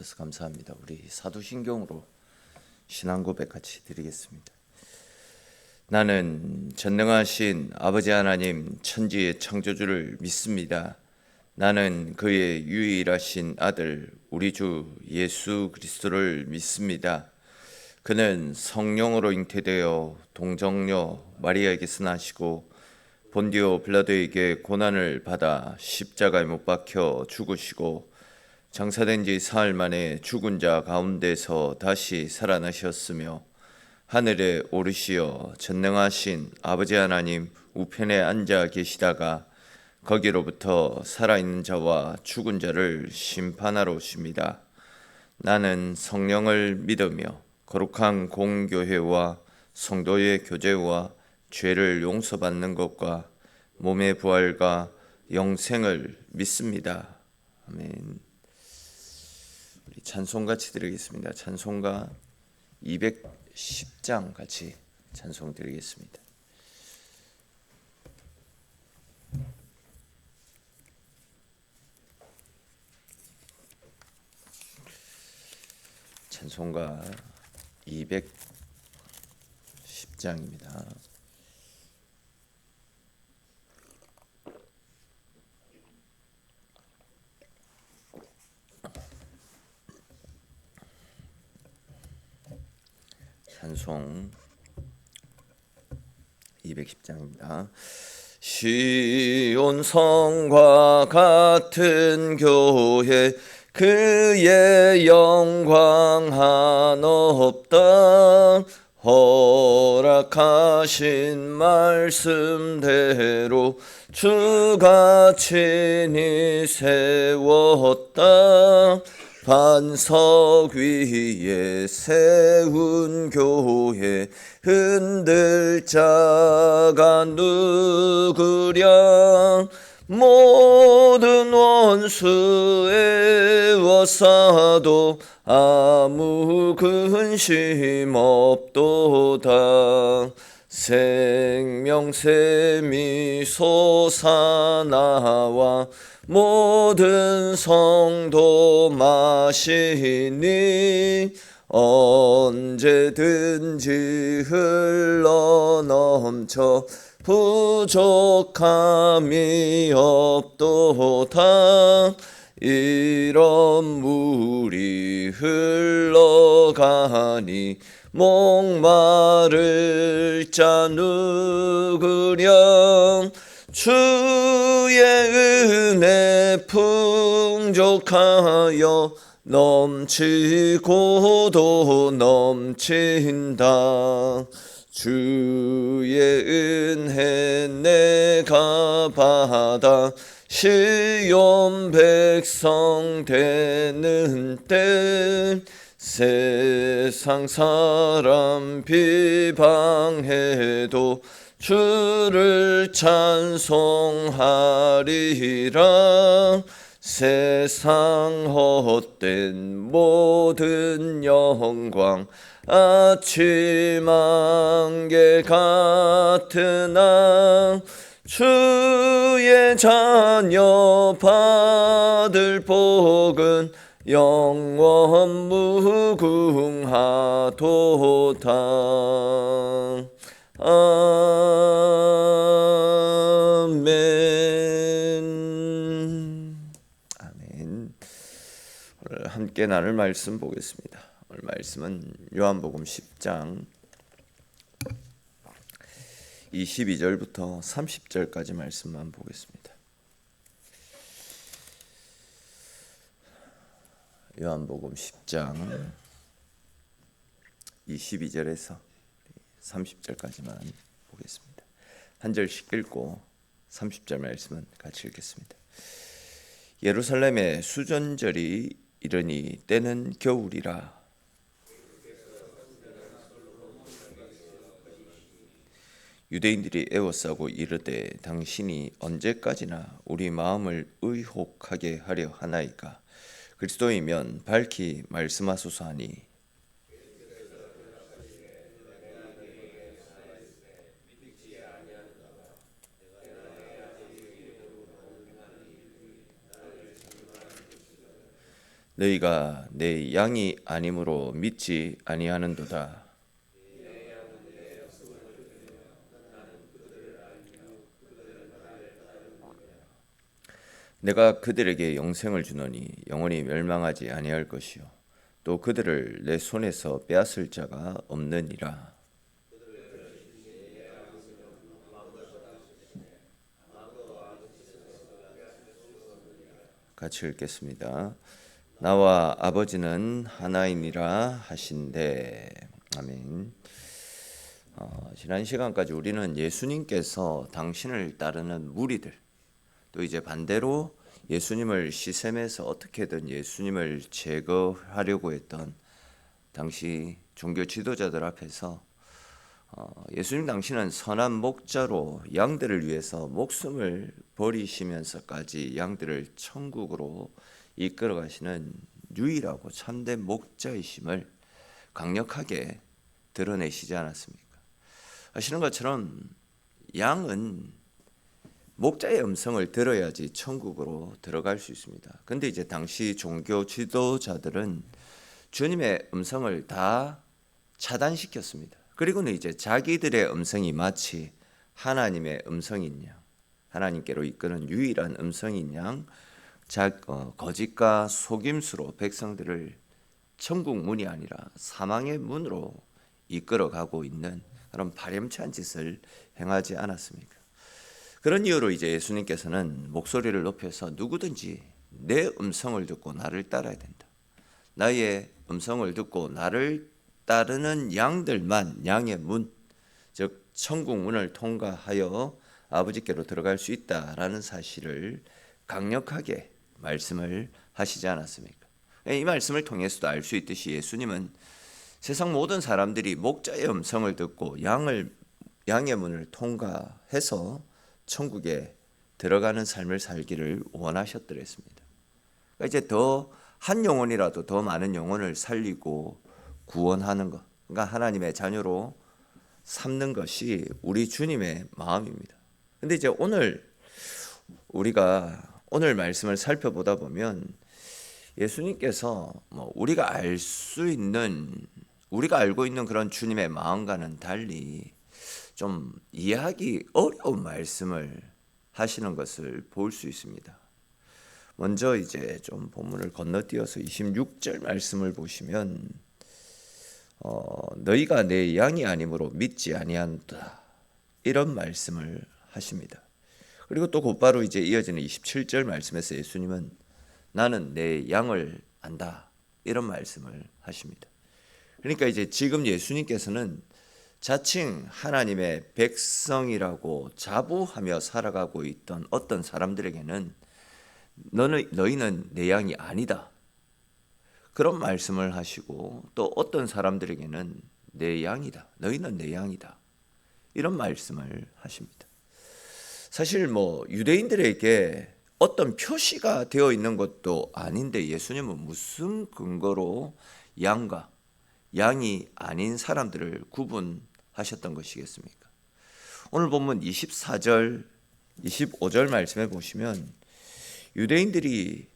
그래서 감사합니다. 우리 사도신경으로 신앙 고백 같이 드리겠습니다. 나는 전능하신 아버지 하나님 천지의 창조주를 믿습니다. 나는 그의 유일하신 아들 우리 주 예수 그리스도를 믿습니다. 그는 성령으로 잉태되어 동정녀 마리아에게서 나시고 본디오 빌라도에게 고난을 받아 십자가에 못 박혀 죽으시고 장사된 지 사흘 만에 죽은 자 가운데서 다시 살아나셨으며 하늘에 오르시어 전능하신 아버지 하나님 우편에 앉아 계시다가 거기로부터 살아있는 자와 죽은 자를 심판하러 오십니다. 나는 성령을 믿으며 거룩한 공교회와 성도의 교제와 죄를 용서받는 것과 몸의 부활과 영생을 믿습니다. 아멘. 우리 찬송 같이 드리겠습니다. 찬송가 210장 같이 찬송 드리겠습니다. 찬송가 210장입니다. 찬송 210장입니다. 시온 성과 같은 교회 그의 영광 한없다. 허락하신 말씀대로 주가 친히 세웠다. 반석 위에 세운 교회 흔들 자가 누구랴. 모든 원수에 워싸도 아무 근심 없도다. 생명샘이 솟아나와 모든 성도 마시니 언제든지 흘러넘쳐 부족함이 없도다. 이런 물이 흘러가니 목마를 자 누구랴. 주의 은혜 풍족하여 넘치고도 넘친다. 주의 은혜 내가 받아 시온 백성 되는 때 세상 사람 비방해도 주를 찬송하리라. 세상 헛된 모든 영광 아침 안개 같으나 주의 자녀 받을 복은 영원 무궁하도다. 아멘. 아멘. 오늘 함께 나눌 말씀 보겠습니다. 오늘 말씀은 요한복음 10장 22절부터 30절까지 말씀만 보겠습니다. 요한복음 10장 22절에서 30절까지만 보겠습니다. 한 절씩 읽고 30절 말씀은 같이 읽겠습니다. 예루살렘에 수전절이 이르니 때는 겨울이라. 유대인들이 애워싸고 이르되 당신이 언제까지나 우리 마음을 의혹하게 하려 하나이까. 그리스도이면 밝히 말씀하소서 하니 너희가 내 양이 아니므로 믿지 아니하는도다. 내가 그들에게 영생을 주노니 영원히 멸망하지 아니할 것이요 또 그들을 내 손에서 빼앗을 자가 없느니라. 같이 읽겠습니다. 나와 아버지는 하나이니라 하신대. 아멘. 지난 시간까지 우리는 예수님께서 당신을 따르는 무리들, 또 이제 반대로 예수님을 시샘에서 어떻게든 예수님을 제거하려고 했던 당시 종교 지도자들 앞에서 예수님 당신은 선한 목자로 양들을 위해서 목숨을 버리시면서까지 양들을 천국으로 이끌어 가시는 유일하고 참된 목자이심을 강력하게 드러내시지 않았습니까? 아시는 것처럼 양은 목자의 음성을 들어야지 천국으로 들어갈 수 있습니다. 근데 이제 당시 종교 지도자들은 주님의 음성을 다 차단시켰습니다. 그리고는 이제 자기들의 음성이 마치 하나님의 음성인 양, 하나님께로 이끄는 유일한 음성인 양, 거짓과 속임수로 백성들을 천국 문이 아니라 사망의 문으로 이끌어가고 있는 그런 파렴치한 짓을 행하지 않았습니까? 그런 이유로 이제 예수님께서는 목소리를 높여서 누구든지 내 음성을 듣고 나를 따라야 된다. 나의 음성을 듣고 나를 따르는 양들만 양의 문, 즉 천국 문을 통과하여 아버지께로 들어갈 수 있다라는 사실을 강력하게 말씀을 하시지 않았습니까? 이 말씀을 통해서도 알 수 있듯이 예수님은 세상 모든 사람들이 목자의 음성을 듣고 양의 문을 통과해서 천국에 들어가는 삶을 살기를 원하셨더랬습니다. 그러니까 이제 더 한 영혼이라도 더 많은 영혼을 살리고 구원하는 것, 그러니까 하나님의 자녀로 삼는 것이 우리 주님의 마음입니다. 근데 이제 우리가 오늘 말씀을 살펴보다 보면 예수님께서 우리가 알고 있는 그런 주님의 마음과는 달리 좀 이해하기 어려운 말씀을 하시는 것을 볼 수 있습니다. 먼저 이제 좀 본문을 건너뛰어서 26절 말씀을 보시면 너희가 내 양이 아니므로 믿지 아니한다, 이런 말씀을 하십니다. 그리고 또 곧바로 이제 이어지는 27절 말씀에서 예수님은 나는 내 양을 안다, 이런 말씀을 하십니다. 그러니까 이제 지금 예수님께서는 자칭 하나님의 백성이라고 자부하며 살아가고 있던 어떤 사람들에게는 너희는 내 양이 아니다, 그런 말씀을 하시고, 또 어떤 사람들에게는 내 양이다, 너희는 내 양이다, 이런 말씀을 하십니다. 사실 유대인들에게 어떤 표시가 되어 있는 것도 아닌데 예수님은 무슨 근거로 양이 아닌 사람들을 구분하셨던 것이겠습니까? 오늘 본문 24절, 25절 말씀에 보시면 유대인들이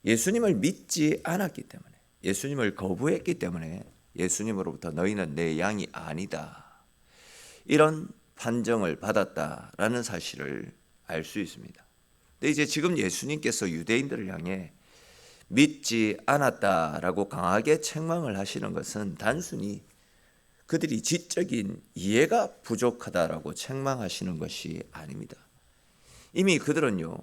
예수님을 믿지 않았기 때문에, 예수님을 거부했기 때문에 예수님으로부터 너희는 내 양이 아니다, 이런 판정을 받았다라는 사실을 알 수 있습니다. 근데 이제 지금 예수님께서 유대인들을 향해 믿지 않았다라고 강하게 책망을 하시는 것은 단순히 그들이 지적인 이해가 부족하다라고 책망하시는 것이 아닙니다. 이미 그들은요,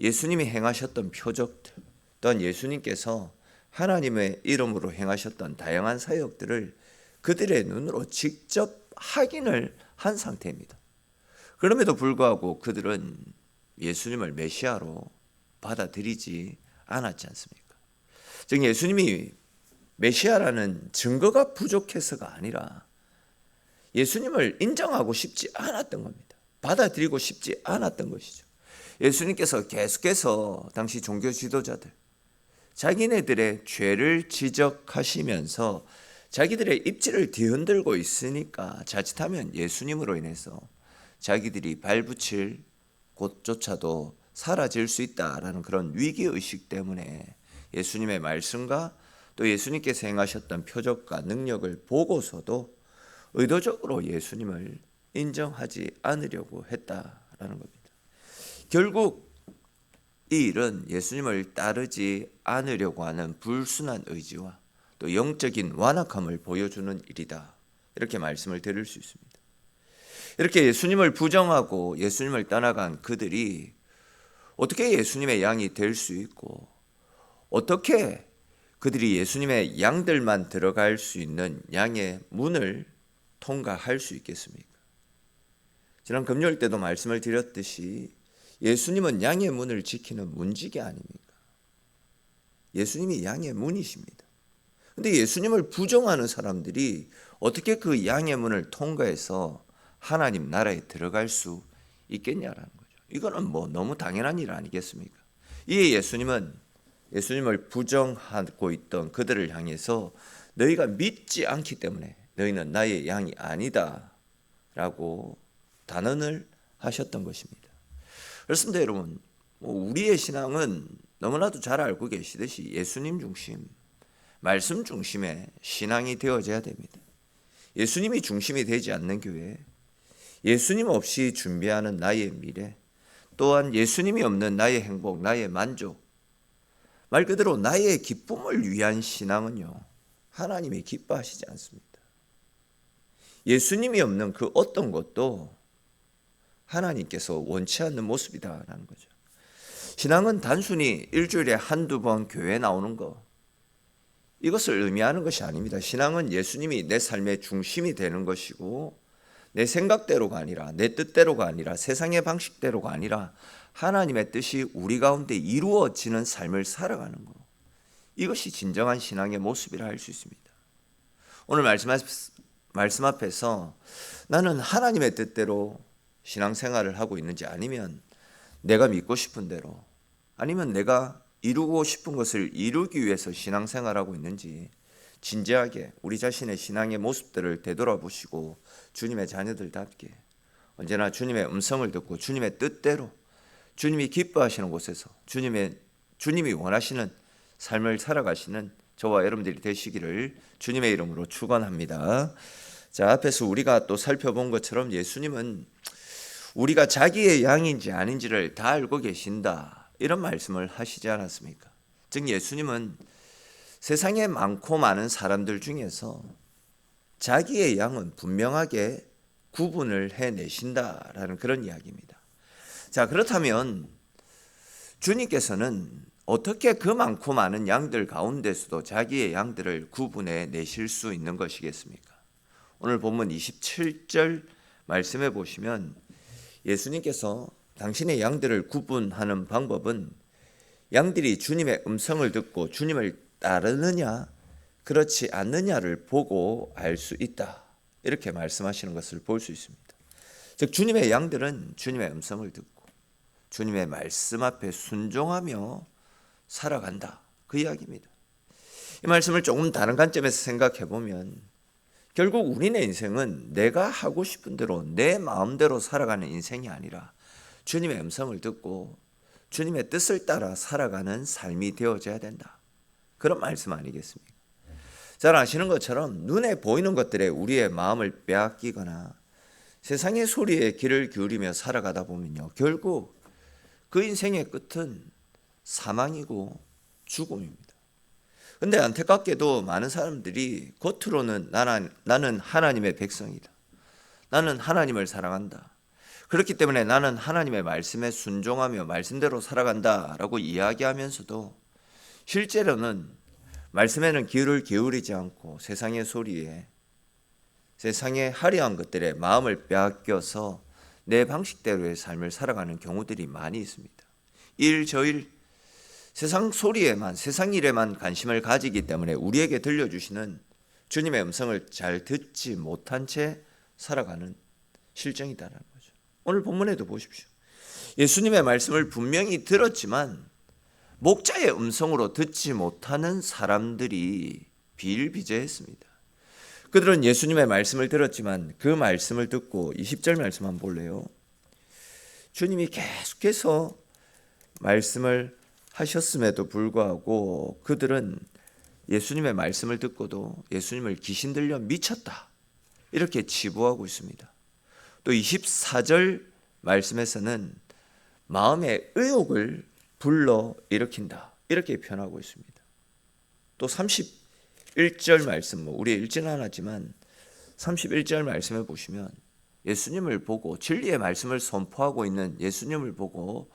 예수님이 행하셨던 표적들, 또한 예수님께서 하나님의 이름으로 행하셨던 다양한 사역들을 그들의 눈으로 직접 확인을 한 상태입니다. 그럼에도 불구하고 그들은 예수님을 메시아로 받아들이지 않았지 않습니까? 즉 예수님이 메시아라는 증거가 부족해서가 아니라 예수님을 인정하고 싶지 않았던 겁니다. 받아들이고 싶지 않았던 것이죠. 예수님께서 계속해서 당시 종교 지도자들, 자기네들의 죄를 지적하시면서 자기들의 입지를 뒤흔들고 있으니까 자칫하면 예수님으로 인해서 자기들이 발붙일 곳조차도 사라질 수 있다라는 그런 위기의식 때문에 예수님의 말씀과 또 예수님께서 행하셨던 표적과 능력을 보고서도 의도적으로 예수님을 인정하지 않으려고 했다라는 겁니다. 결국 이 일은 예수님을 따르지 않으려고 하는 불순한 의지와 또 영적인 완악함을 보여주는 일이다. 이렇게 말씀을 드릴 수 있습니다. 이렇게 예수님을 부정하고 예수님을 떠나간 그들이 어떻게 예수님의 양이 될 수 있고 어떻게 그들이 예수님의 양들만 들어갈 수 있는 양의 문을 통과할 수 있겠습니까? 지난 금요일 때도 말씀을 드렸듯이 예수님은 양의 문을 지키는 문지기 아닙니까? 예수님이 양의 문이십니다. 근데 예수님을 부정하는 사람들이 어떻게 그 양의 문을 통과해서 하나님 나라에 들어갈 수 있겠냐라는 거죠. 이거는 뭐 너무 당연한 일 아니겠습니까? 이에 예수님을 부정하고 있던 그들을 향해서 너희가 믿지 않기 때문에 너희는 나의 양이 아니다 라고 단언을 하셨던 것입니다. 그렇습니다. 여러분, 우리의 신앙은 너무나도 잘 알고 계시듯이 예수님 중심, 말씀 중심의 신앙이 되어져야 됩니다. 예수님이 중심이 되지 않는 교회, 예수님 없이 준비하는 나의 미래, 또한 예수님이 없는 나의 행복, 나의 만족, 말 그대로 나의 기쁨을 위한 신앙은요, 하나님이 기뻐하시지 않습니다. 예수님이 없는 그 어떤 것도 하나님께서 원치 않는 모습이다라는 거죠. 신앙은 단순히 일주일에 한두 번 교회에 나오는 것, 이것을 의미하는 것이 아닙니다. 신앙은 예수님이 내 삶의 중심이 되는 것이고 내 생각대로가 아니라 내 뜻대로가 아니라 세상의 방식대로가 아니라 하나님의 뜻이 우리 가운데 이루어지는 삶을 살아가는 것, 이것이 진정한 신앙의 모습이라 할 수 있습니다. 오늘 말씀 앞에서 나는 하나님의 뜻대로 신앙생활을 하고 있는지 아니면 내가 믿고 싶은 대로 아니면 내가 이루고 싶은 것을 이루기 위해서 신앙생활하고 있는지 진지하게 우리 자신의 신앙의 모습들을 되돌아보시고 주님의 자녀들답게 언제나 주님의 음성을 듣고 주님의 뜻대로 주님이 기뻐하시는 곳에서 주님이 원하시는 삶을 살아가시는 저와 여러분들이 되시기를 주님의 이름으로 축원합니다. 자, 앞에서 우리가 또 살펴본 것처럼 예수님은 우리가 자기의 양인지 아닌지를 다 알고 계신다, 이런 말씀을 하시지 않았습니까? 즉 예수님은 세상에 많고 많은 사람들 중에서 자기의 양은 분명하게 구분을 해내신다라는 그런 이야기입니다. 자, 그렇다면 주님께서는 어떻게 그 많고 많은 양들 가운데서도 자기의 양들을 구분해 내실 수 있는 것이겠습니까? 오늘 본문 27절 말씀해 보시면 예수님께서 당신의 양들을 구분하는 방법은 양들이 주님의 음성을 듣고 주님을 따르느냐 그렇지 않느냐를 보고 알 수 있다, 이렇게 말씀하시는 것을 볼 수 있습니다. 즉 주님의 양들은 주님의 음성을 듣고 주님의 말씀 앞에 순종하며 살아간다, 그 이야기입니다. 이 말씀을 조금 다른 관점에서 생각해 보면 결국 우리의 인생은 내가 하고 싶은 대로 내 마음대로 살아가는 인생이 아니라 주님의 음성을 듣고 주님의 뜻을 따라 살아가는 삶이 되어져야 된다, 그런 말씀 아니겠습니까? 잘 아시는 것처럼 눈에 보이는 것들에 우리의 마음을 빼앗기거나 세상의 소리에 귀를 기울이며 살아가다 보면요, 결국 그 인생의 끝은 사망이고 죽음입니다. 근데 안타깝게도 많은 사람들이 겉으로는 나는 하나님의 백성이다, 나는 하나님을 사랑한다, 그렇기 때문에 나는 하나님의 말씀에 순종하며 말씀대로 살아간다 라고 이야기하면서도 실제로는 말씀에는 귀를 기울이지 않고 세상의 소리에, 세상의 화려한 것들에 마음을 빼앗겨서 내 방식대로의 삶을 살아가는 경우들이 많이 있습니다. 일저일 세상 소리에만, 세상 일에만 관심을 가지기 때문에 우리에게 들려주시는 주님의 음성을 잘 듣지 못한 채 살아가는 실정이다라는 거죠. 오늘 본문에도 보십시오. 예수님의 말씀을 분명히 들었지만 목자의 음성으로 듣지 못하는 사람들이 비일비재했습니다. 그들은 예수님의 말씀을 들었지만 그 말씀을 듣고 20절 말씀 한번 볼래요? 주님이 계속해서 말씀을 하셨음에도 불구하고 그들은 예수님의 말씀을 듣고도 예수님을 귀신 들려 미쳤다 이렇게 치부하고 있습니다. 또 24절 말씀에서는 마음의 의욕을 불러 일으킨다 이렇게 표현하고 있습니다. 또 31절 말씀, 우리 읽지는 않았지만 31절 말씀에 보시면 예수님을 보고 진리의 말씀을 선포하고 있는 예수님을 보고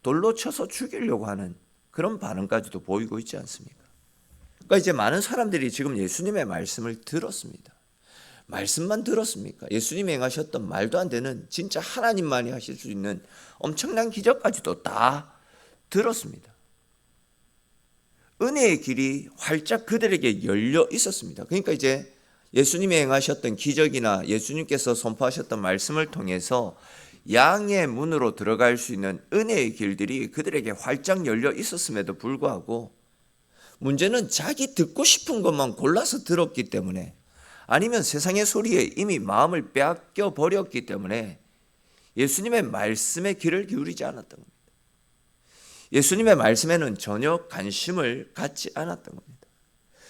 돌로 쳐서 죽이려고 하는 그런 반응까지도 보이고 있지 않습니까? 그러니까 이제 많은 사람들이 지금 예수님의 말씀을 들었습니다. 말씀만 들었습니까? 예수님이 행하셨던 말도 안 되는 진짜 하나님만이 하실 수 있는 엄청난 기적까지도 다 들었습니다. 은혜의 길이 활짝 그들에게 열려 있었습니다. 그러니까 이제 예수님이 행하셨던 기적이나 예수님께서 선포하셨던 말씀을 통해서 양의 문으로 들어갈 수 있는 은혜의 길들이 그들에게 활짝 열려 있었음에도 불구하고 문제는 자기 듣고 싶은 것만 골라서 들었기 때문에 아니면 세상의 소리에 이미 마음을 빼앗겨 버렸기 때문에 예수님의 말씀에 귀를 기울이지 않았던 겁니다. 예수님의 말씀에는 전혀 관심을 갖지 않았던 겁니다.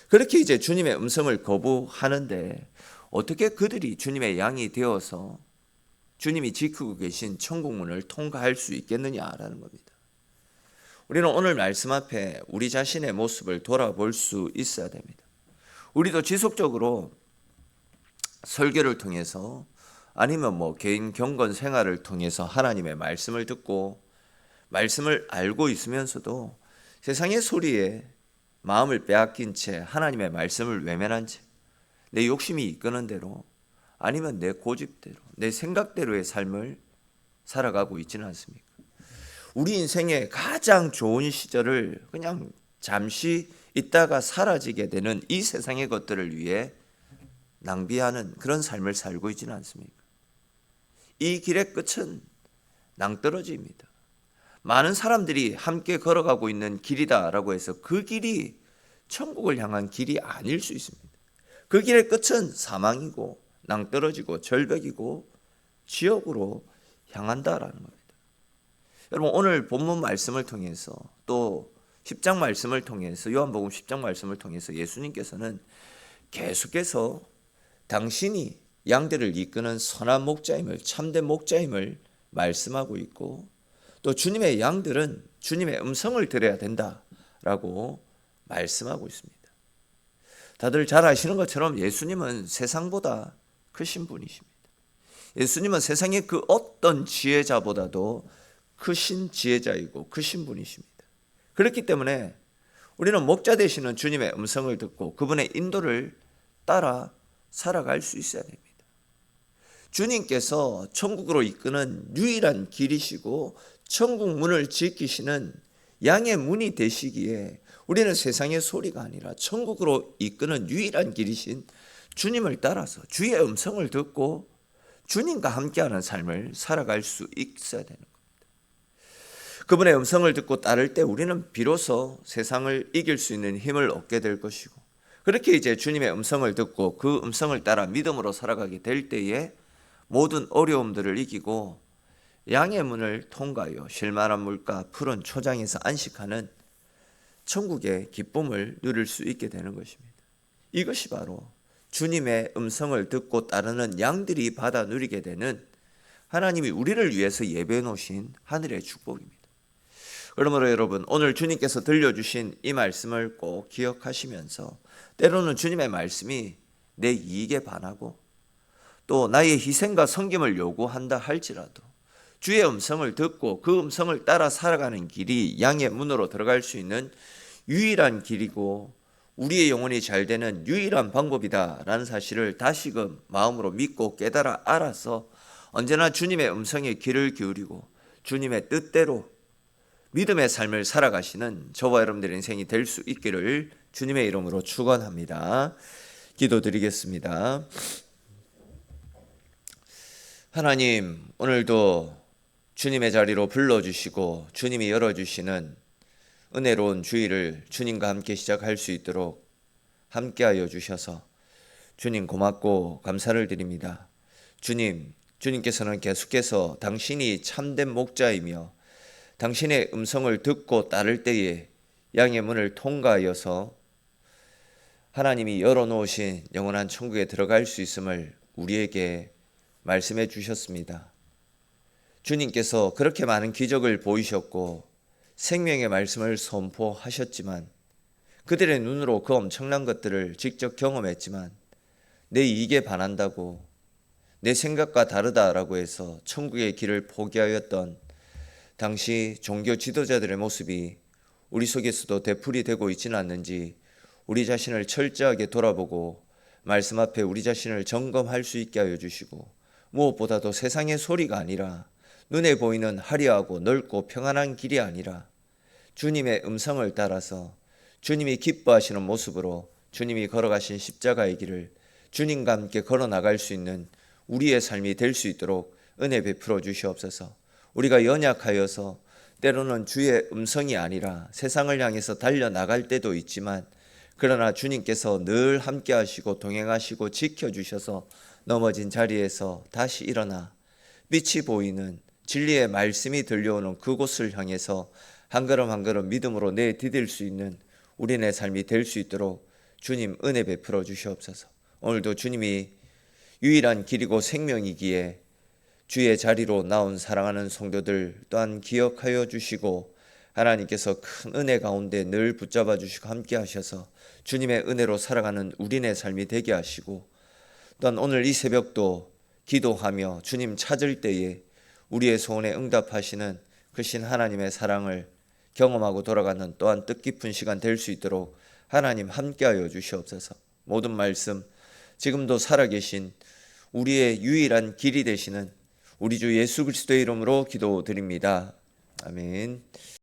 그렇게 이제 주님의 음성을 거부하는데 어떻게 그들이 주님의 양이 되어서 주님이 지키고 계신 천국문을 통과할 수 있겠느냐라는 겁니다. 우리는 오늘 말씀 앞에 우리 자신의 모습을 돌아볼 수 있어야 됩니다. 우리도 지속적으로 설교를 통해서 아니면 개인 경건 생활을 통해서 하나님의 말씀을 듣고 말씀을 알고 있으면서도 세상의 소리에 마음을 빼앗긴 채 하나님의 말씀을 외면한 채 내 욕심이 이끄는 대로 아니면 내 고집대로 내 생각대로의 삶을 살아가고 있지는 않습니까? 우리 인생의 가장 좋은 시절을 그냥 잠시 있다가 사라지게 되는 이 세상의 것들을 위해 낭비하는 그런 삶을 살고 있지는 않습니까? 이 길의 끝은 낭떠러지입니다. 많은 사람들이 함께 걸어가고 있는 길이다라고 해서 그 길이 천국을 향한 길이 아닐 수 있습니다. 그 길의 끝은 사망이고 낭떠러지고 절벽이고 지옥으로 향한다라는 겁니다. 여러분 오늘 본문 말씀을 통해서 또 10장 말씀을 통해서 요한복음 10장 말씀을 통해서 예수님께서는 계속해서 당신이 양들을 이끄는 선한 목자임을 참된 목자임을 말씀하고 있고 또 주님의 양들은 주님의 음성을 들어야 된다라고 말씀하고 있습니다. 다들 잘 아시는 것처럼 예수님은 세상보다 크신 분이십니다. 예수님은 세상의 그 어떤 지혜자보다도 크신 지혜자이고 크신 분이십니다. 그렇기 때문에 우리는 목자 되시는 주님의 음성을 듣고 그분의 인도를 따라 살아갈 수 있어야 됩니다. 주님께서 천국으로 이끄는 유일한 길이시고 천국 문을 지키시는 양의 문이 되시기에 우리는 세상의 소리가 아니라 천국으로 이끄는 유일한 길이신 주님을 따라서 주의 음성을 듣고 주님과 함께하는 삶을 살아갈 수 있어야 되는 겁니다. 그분의 음성을 듣고 따를 때 우리는 비로소 세상을 이길 수 있는 힘을 얻게 될 것이고 그렇게 이제 주님의 음성을 듣고 그 음성을 따라 믿음으로 살아가게 될 때에 모든 어려움들을 이기고 양의 문을 통과하여 쉴만한 물가 푸른 초장에서 안식하는 천국의 기쁨을 누릴 수 있게 되는 것입니다. 이것이 바로 주님의 음성을 듣고 따르는 양들이 받아 누리게 되는 하나님이 우리를 위해서 예배해 놓으신 하늘의 축복입니다. 그러므로 여러분 오늘 주님께서 들려주신 이 말씀을 꼭 기억하시면서 때로는 주님의 말씀이 내 이익에 반하고 또 나의 희생과 섬김을 요구한다 할지라도 주의 음성을 듣고 그 음성을 따라 살아가는 길이 양의 문으로 들어갈 수 있는 유일한 길이고 우리의 영혼이 잘 되는 유일한 방법이다라는 사실을 다시금 마음으로 믿고 깨달아 알아서 언제나 주님의 음성에 귀를 기울이고 주님의 뜻대로 믿음의 삶을 살아가시는 저와 여러분들의 인생이 될 수 있기를 주님의 이름으로 축원합니다. 기도드리겠습니다. 하나님, 오늘도 주님의 자리로 불러주시고 주님이 열어주시는 은혜로운 주일을 주님과 함께 시작할 수 있도록 함께하여 주셔서 주님 고맙고 감사를 드립니다. 주님께서는 계속해서 당신이 참된 목자이며 당신의 음성을 듣고 따를 때에 양의 문을 통과하여서 하나님이 열어놓으신 영원한 천국에 들어갈 수 있음을 우리에게 말씀해 주셨습니다. 주님께서 그렇게 많은 기적을 보이셨고 생명의 말씀을 선포하셨지만 그들의 눈으로 그 엄청난 것들을 직접 경험했지만 내 이익에 반한다고 내 생각과 다르다라고 해서 천국의 길을 포기하였던 당시 종교 지도자들의 모습이 우리 속에서도 되풀이 되고 있지는 않는지 우리 자신을 철저하게 돌아보고 말씀 앞에 우리 자신을 점검할 수 있게 하여 주시고 무엇보다도 세상의 소리가 아니라 눈에 보이는 화려하고 넓고 평안한 길이 아니라 주님의 음성을 따라서 주님이 기뻐하시는 모습으로 주님이 걸어가신 십자가의 길을 주님과 함께 걸어나갈 수 있는 우리의 삶이 될 수 있도록 은혜 베풀어 주시옵소서. 우리가 연약하여서 때로는 주의 음성이 아니라 세상을 향해서 달려나갈 때도 있지만 그러나 주님께서 늘 함께 하시고 동행하시고 지켜주셔서 넘어진 자리에서 다시 일어나 빛이 보이는 진리의 말씀이 들려오는 그곳을 향해서 한 걸음 한 걸음 믿음으로 내디딜 수 있는 우리네 삶이 될 수 있도록 주님 은혜 베풀어 주시옵소서. 오늘도 주님이 유일한 길이고 생명이기에 주의 자리로 나온 사랑하는 성도들 또한 기억하여 주시고 하나님께서 큰 은혜 가운데 늘 붙잡아 주시고 함께 하셔서 주님의 은혜로 살아가는 우리네 삶이 되게 하시고 또한 오늘 이 새벽도 기도하며 주님 찾을 때에 우리의 소원에 응답하시는 크신 하나님의 사랑을 경험하고 돌아가는 또한 뜻깊은 시간 될 수 있도록 하나님 함께하여 주시옵소서. 모든 말씀 지금도 살아계신 우리의 유일한 길이 되시는 우리 주 예수 그리스도의 이름으로 기도드립니다. 아멘.